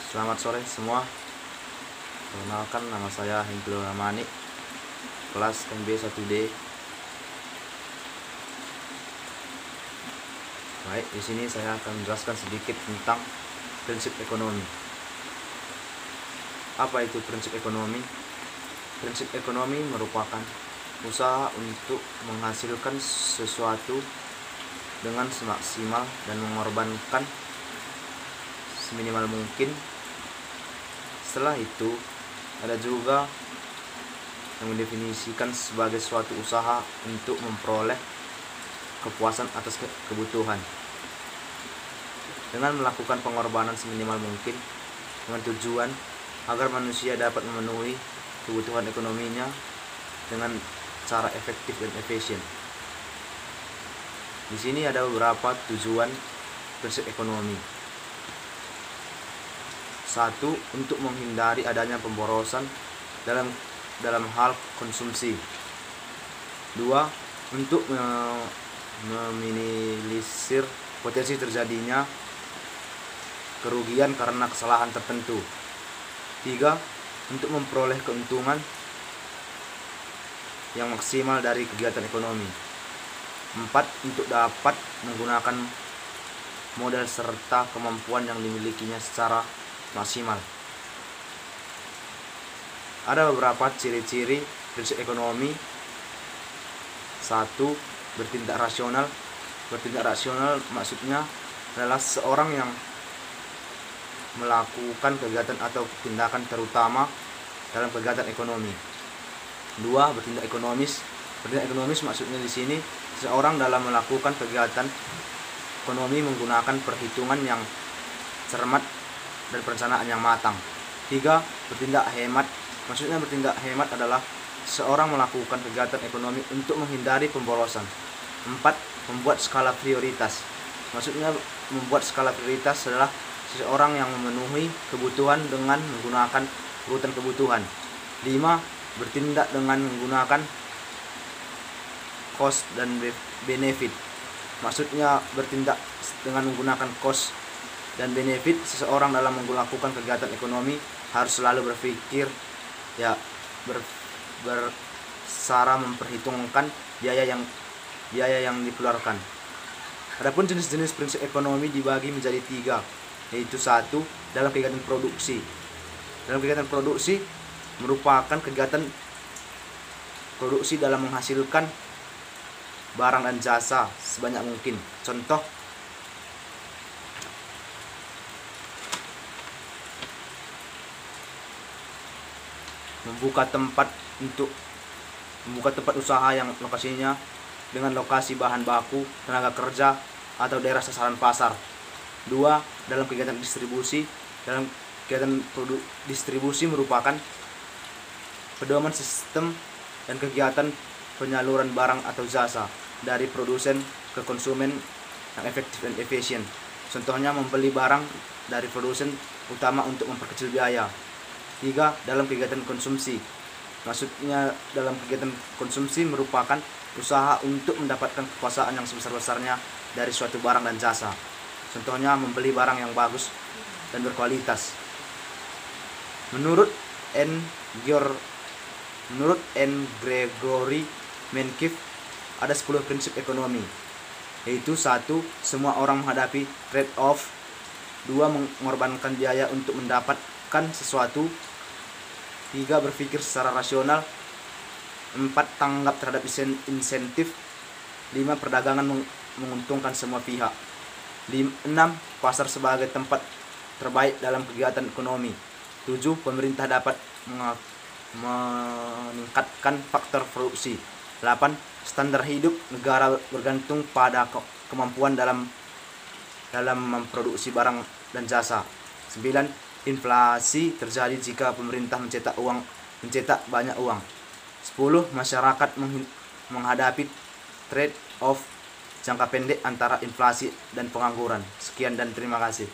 Selamat sore semua. Perkenalkan, nama saya Hengkil Ramani, kelas MB1D. Baik, di sini saya akan menjelaskan sedikit tentang prinsip ekonomi. Apa itu prinsip ekonomi? Prinsip ekonomi merupakan usaha untuk menghasilkan sesuatu dengan semaksimal dan mengorbankan seminimal mungkin. Setelah itu, ada juga yang mendefinisikan sebagai suatu usaha untuk memperoleh kepuasan atas kebutuhan dengan melakukan pengorbanan seminimal mungkin dengan tujuan agar manusia dapat memenuhi kebutuhan ekonominya dengan cara efektif dan efisien. Di sini ada beberapa tujuan prinsip ekonomi. 1. Untuk menghindari adanya pemborosan dalam hal konsumsi. 2. Untuk meminimalisir potensi terjadinya kerugian karena kesalahan tertentu. 3. Untuk memperoleh keuntungan yang maksimal dari kegiatan ekonomi. 4. Untuk dapat menggunakan modal serta kemampuan yang dimilikinya secara maksimal. Ada beberapa ciri-ciri prinsip ekonomi. 1. Bertindak rasional. Bertindak rasional maksudnya adalah seorang yang melakukan kegiatan atau tindakan terutama dalam kegiatan ekonomi. 2. Bertindak ekonomis. Bertindak ekonomis maksudnya di sini seorang dalam melakukan kegiatan ekonomi menggunakan perhitungan yang cermat dan perencanaan yang matang. 3. Bertindak hemat. Maksudnya bertindak hemat adalah seorang melakukan kegiatan ekonomi untuk menghindari pemborosan. 4. Membuat skala prioritas. Maksudnya membuat skala prioritas adalah seseorang yang memenuhi kebutuhan dengan menggunakan urutan kebutuhan. 5. Bertindak dengan menggunakan cost dan benefit. Maksudnya bertindak dengan menggunakan cost dan benefit. Seseorang dalam melakukan kegiatan ekonomi harus selalu berpikir bersara memperhitungkan biaya yang dikeluarkan. Adapun jenis-jenis prinsip ekonomi dibagi menjadi 3, yaitu 1. Dalam kegiatan produksi. Dalam kegiatan produksi merupakan kegiatan produksi dalam menghasilkan barang dan jasa sebanyak mungkin. Contoh, membuka tempat usaha yang lokasinya dengan lokasi bahan baku, tenaga kerja, atau daerah sasaran pasar. 2. Dalam kegiatan distribusi. Dalam kegiatan distribusi merupakan pedoman sistem dan kegiatan penyaluran barang atau jasa dari produsen ke konsumen yang efektif dan efisien. Contohnya membeli barang dari produsen utama untuk memperkecil biaya. 3. Dalam kegiatan konsumsi. Maksudnya dalam kegiatan konsumsi merupakan usaha untuk mendapatkan kekuasaan yang sebesar-besarnya dari suatu barang dan jasa. Contohnya membeli barang yang bagus dan berkualitas. Menurut N. Gregory Menkiff ada 10 prinsip ekonomi, yaitu 1. Semua orang menghadapi trade-off. 2. Mengorbankan biaya untuk mendapatkan sesuatu. 3. Berpikir secara rasional. 4. Tanggap terhadap insentif. 5. Perdagangan menguntungkan semua pihak. 6. Pasar sebagai tempat terbaik dalam kegiatan ekonomi. 7. Pemerintah dapat meningkatkan faktor produksi. 8. Standar hidup negara bergantung pada kemampuan dalam memproduksi barang dan jasa. 9. Inflasi terjadi jika pemerintah mencetak banyak uang. 10. Masyarakat menghadapi trade-off jangka pendek antara inflasi dan pengangguran. Sekian dan terima kasih.